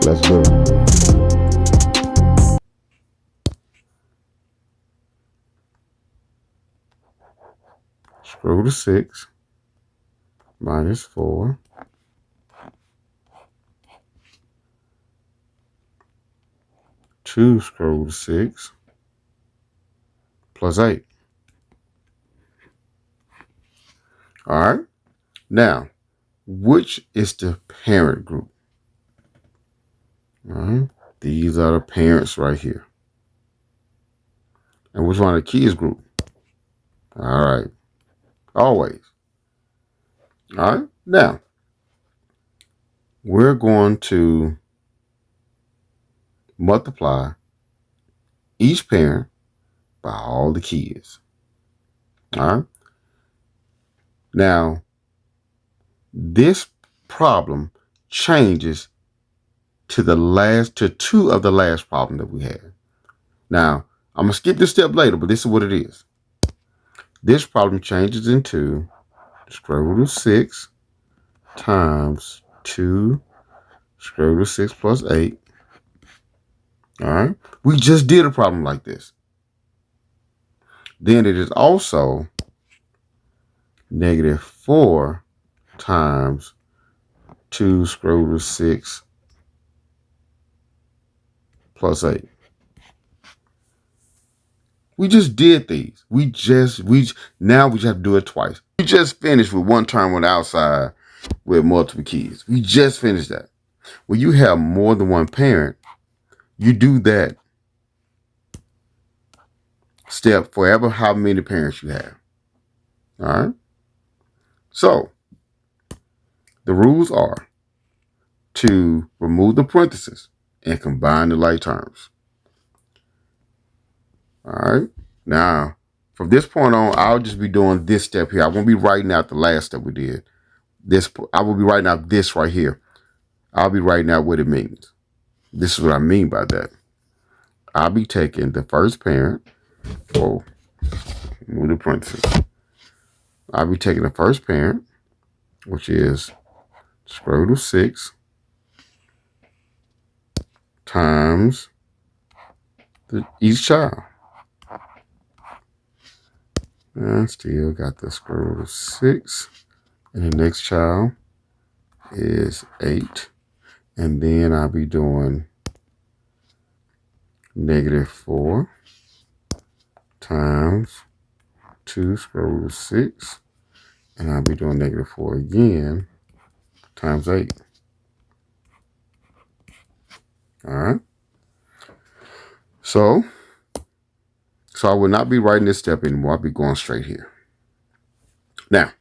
Let's do it. Square root of 6 minus 4 2 square root of 6 plus 8. All right. Now, which is the parent group? All right. These are the parents right here. And which one are the kids group? All right. Always. All right. Now, we're going to multiply each parent by all the kids. All right. Now, this problem changes to two of the last problem that we had. Now, I'm going to skip this step later, but this is what it is. This problem changes into square root of 6 times 2 square root of 6 plus 8. All right. We just did a problem like this. Then it is also negative 4 times 2 square root of 6 plus 8. We just did these. Now we just have to do it twice. We just finished with one term on the outside with multiple kids. We just finished that. When you have more than one parent, you do that step for how many parents you have. All right. So the rules are to remove the parentheses and combine the like terms. All right. Now, from this point on, I'll just be doing this step here. I won't be writing out the last step we did. I will be writing out this right here. I'll be writing out what it means. This is what I mean by that. I'll be taking the first parent. Move the parentheses. I'll be taking the first parent, which is square root of 6 times each child. And still got the square root of 6. And the next child is 8. And then I'll be doing negative 4 times 2 square root of 6. And I'll be doing negative 4 again times 8. All right. So I will not be writing this step anymore. I'll be going straight here. Now,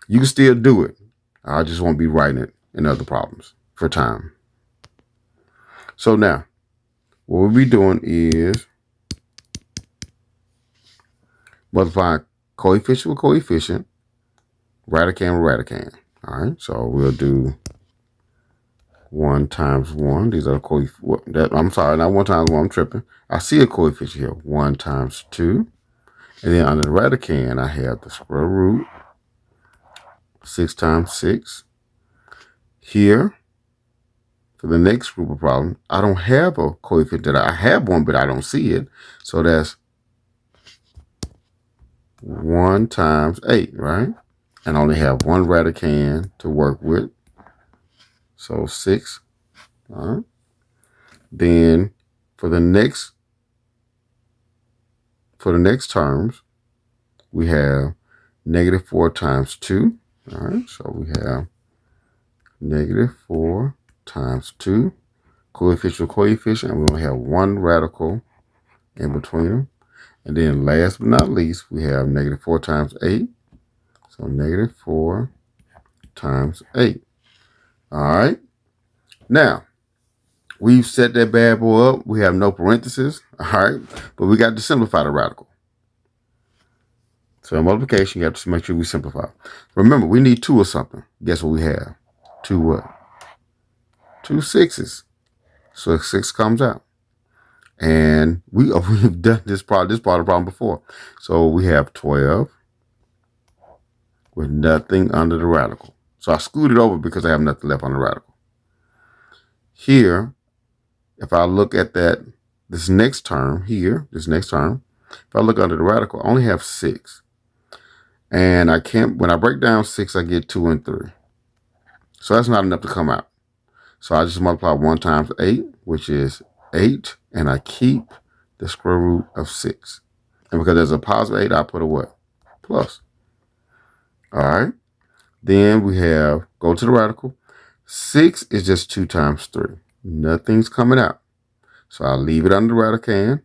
you can still do it. I just won't be writing it in other problems for time. So now, what we'll be doing is multiplying coefficient with coefficient, radicand with radicand. All right, so we'll do 1 times 1. These are coefficients. I'm sorry, not 1 times 1. I'm tripping. I see a coefficient here. 1 times 2. And then under the radicand, I have the square root 6 times 6. Here, for the next group of problems, I don't have a coefficient. I have one, but I don't see it. So that's 1 times 8, right? And I only have one radicand to work with. So 6. All right. Then for the next terms, we have negative 4 times 2. All right. So we have negative 4 times 2. Coefficient, and we only have one radical in between them. And then last but not least, we have negative 4 times 8. So negative 4 times 8. All right. Now, we've set that bad boy up. We have no parentheses. All right. But we got to simplify the radical. So in multiplication, you have to make sure we simplify. Remember, we need 2 or something. Guess what we have? 2 what? 2 6s. So 6 comes out. And we've done this part of the problem before. So we have 12 with nothing under the radical. So I scooted over because I have nothing left on the radical. Here, if I look at this next term here, if I look under the radical, I only have 6. And when I break down 6, I get 2 and 3. So that's not enough to come out. So I just multiply 1 times 8, which is 8, and I keep the square root of 6. And because there's a positive 8, I put a what? Plus. All right. Then we have, go to the radical. 6 is just 2 times 3. Nothing's coming out. So I'll leave it under the radicand.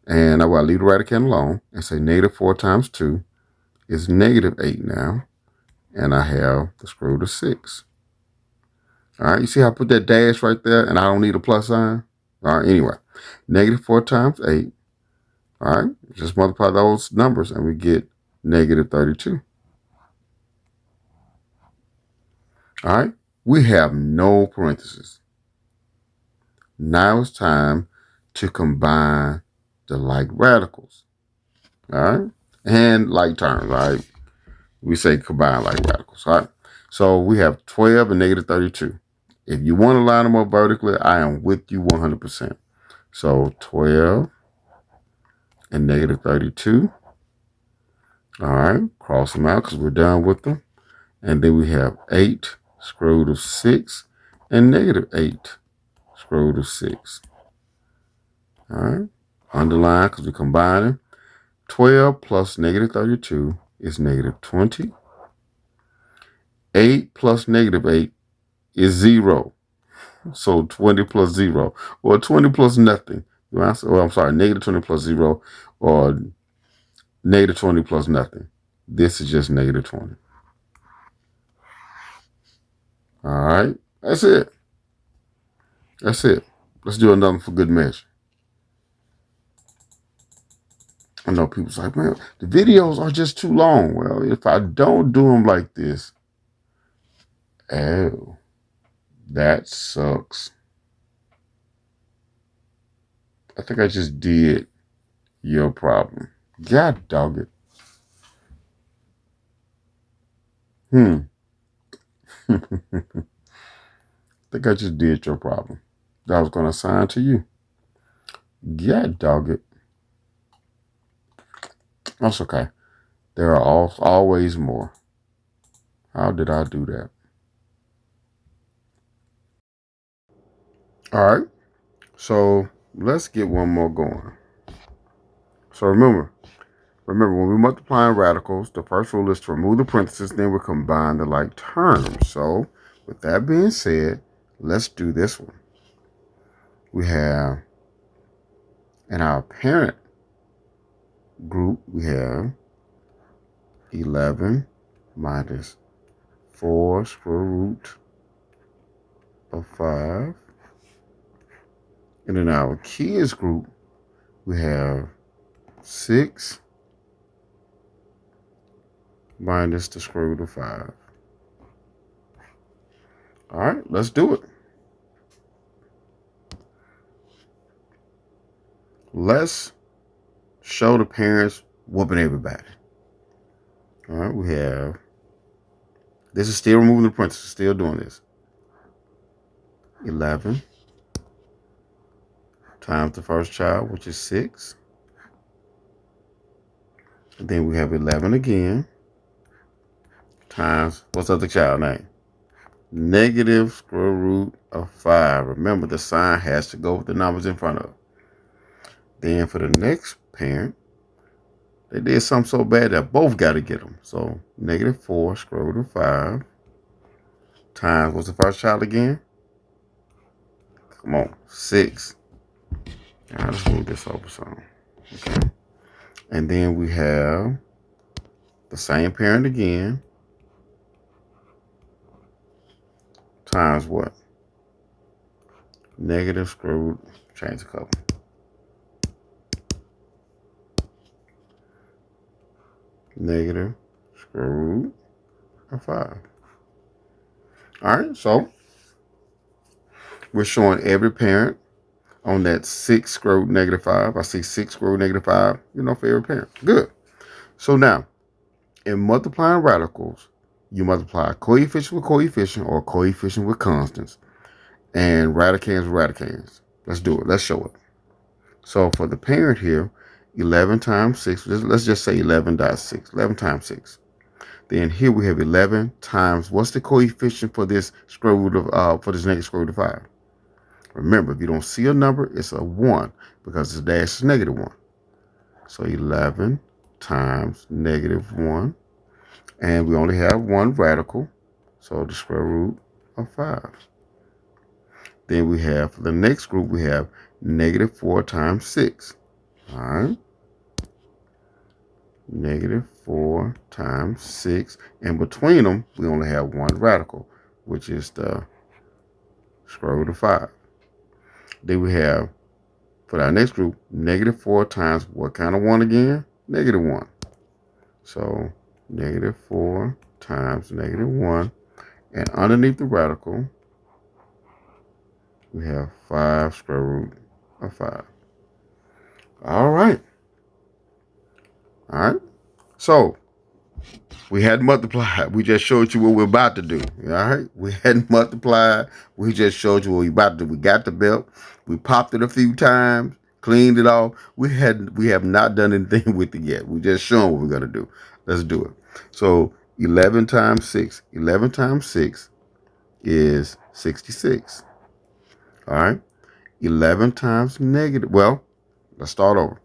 And I will leave the radicand alone and say negative 4 times 2 is negative 8 now. And I have the square root of 6. All right, you see how I put that dash right there and I don't need a plus sign? All right, anyway, negative 4 times 8. All right, just multiply those numbers and we get negative 32. All right, we have no parentheses. Now it's time to combine the like radicals. All right, and like terms, right? We say combine like radicals. All right, so we have 12 and negative 32. If you want to line them up vertically, I am with you 100%. So 12 and negative 32. All right, cross them out because we're done with them. And then we have 8 square root of 6 and negative 8 square root of 6. All right, underline because we're combining. 12 plus negative 32 is negative 20. 8 plus negative 8 is 0. So 20 plus 0, or 20 plus nothing. I'm sorry, negative 20 plus 0, or negative 20 plus nothing. This is just negative 20. All right, that's it. That's it. Let's do another for good measure. I know people's like, man, the videos are just too long. Well, if I don't do them like this, oh, that sucks. I think I just did your problem. God dog it. I think I just did your problem that I was going to assign to you. God dog it. That's okay. There are always more. How did I do that? All right. So let's get one more going. So remember when we multiply radicals, the first rule is to remove the parentheses, then we combine the like terms. So with that being said, let's do this one. We have in our parent group, we have 11 minus 4 square root of 5. And in our kids group, we have 6 minus the square root of 5. All right, let's do it. Let's show the parents whooping everybody. All right, we have, this is still removing the parentheses, still doing this. 11 times the first child, which is 6. And then we have 11 again times, what's the other child name? Negative square root of 5. Remember, the sign has to go with the numbers in front of it. Then for the next parent, they did something so bad that both got to get them. So negative 4 square root of 5 times, what's the first child again? Come on, 6. All right, let's move this over some. Okay. And then we have the same parent again times what? Negative square root, change the color. Negative square root of 5. All right, so we're showing every parent on that 6 square root negative 5. I see 6 square root negative 5, for every parent. Good. So now, in multiplying radicals, you multiply coefficient with coefficient or coefficient with constants. and radicans with radicans. Let's do it. Let's show it. So for the parent here, 11 times 6, let's just say 11.6, 11 times 6. Then here we have 11 times, what's the coefficient for this square root of, for this negative square root of 5? Remember, if you don't see a number, it's a 1 because the dash is negative 1. So 11 times negative 1. And we only have one radical, so the square root of 5. Then we have, for the next group, we have negative 4 times 6. All right. Negative 4 times 6. And between them, we only have one radical, which is the square root of 5. Then we have, for our next group, negative 4 times what kind of 1 again? Negative 1. So negative 4 times negative 1. And underneath the radical, we have 5 square root of 5. All right. All right. So we hadn't multiplied. We just showed you what we're about to do. All right. We hadn't multiplied. We just showed you what we're about to do. We got the belt. We popped it a few times, cleaned it off. We have not done anything with it yet. We just showing what we're gonna do. Let's do it. So 11 times 6. 11 times 6 is 66. All right. 11 times negative. Well, let's start over.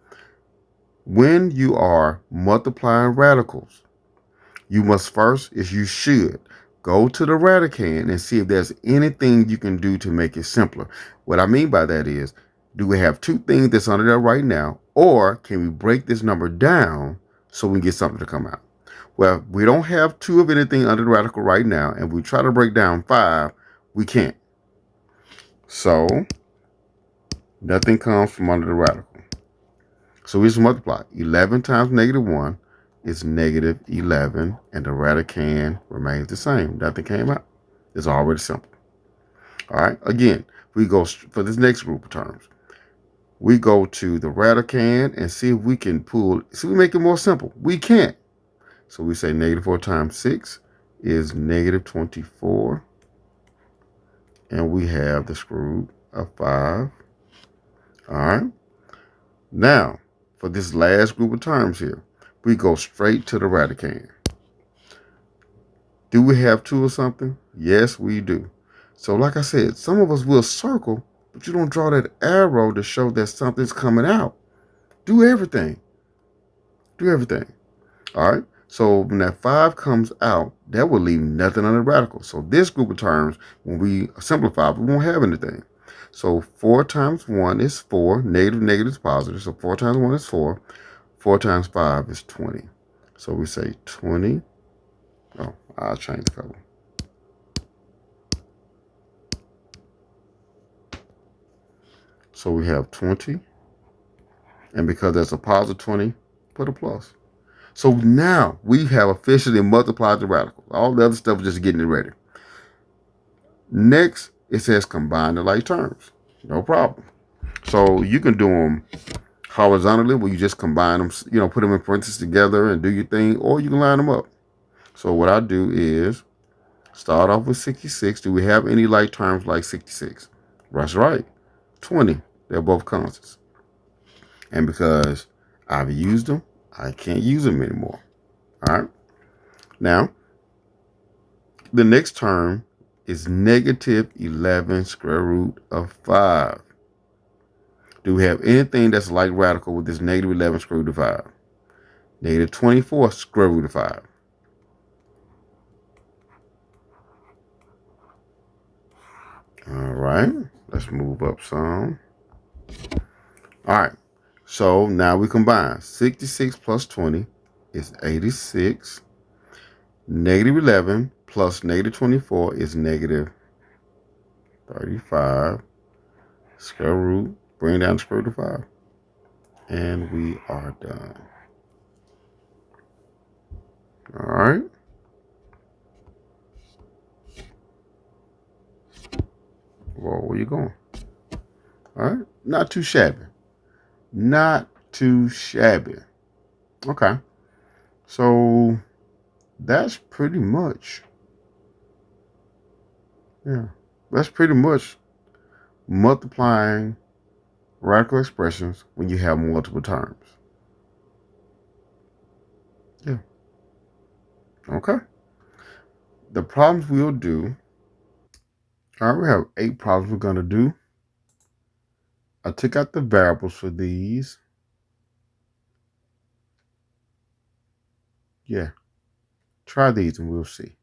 When you are multiplying radicals, you must first, as you should, go to the radicand and see if there's anything you can do to make it simpler. What I mean by that is, do we have two things that's under there right now, or can we break this number down so we can get something to come out? Well, we don't have two of anything under the radical right now, and we try to break down 5, we can't. So nothing comes from under the radical. So we just multiply. 11 times negative 1 is negative 11, and the radicand remains the same. Nothing came out. It's already simple. All right. Again, we go for this next group of terms. We go to the radicand and see if we can see if we make it more simple. We can't. So we say negative 4 times 6 is negative 24. And we have the square root of 5. All right. Now, for this last group of terms here, we go straight to the radicand. Do we have 2 or something? Yes, we do. So like I said, some of us will circle, but you don't draw that arrow to show that something's coming out. Do everything. Do everything. All right. So when that 5 comes out, that will leave nothing on the radical. So this group of terms, when we simplify, we won't have anything. So 4 times 1 is 4. Negative is positive. So 4 times 1 is 4. 4 times 5 is 20. So we say 20. Oh, I'll change the color. So we have 20. And because that's a positive 20, put a plus. So now we have officially multiplied the radicals. All the other stuff is just getting it ready. Next, it says combine the like terms. No problem. So you can do them horizontally, where you just combine them, put them in parentheses together and do your thing, or you can line them up. So what I do is start off with 66. Do we have any like terms like 66? That's right. 20. They're both constants. And because I've used them, I can't use them anymore. All right. Now, the next term is negative 11 square root of 5. Do we have anything that's like radical with this negative 11 square root of 5? Negative 24 square root of 5. All right. Let's move up some. All right. So now we combine. 66 plus 20 is 86. Negative 11 plus negative 24 is negative 35. Square root, bring down the square root of 5. And we are done. All right. Well, where you going? All right. Not too shabby. Not too shabby. Okay. So that's pretty much, that's pretty much multiplying radical expressions when you have multiple terms. Yeah. Okay. The problems we'll do. All right, we have 8 problems we're going to do. I took out the variables for these. Yeah. Try these and we'll see.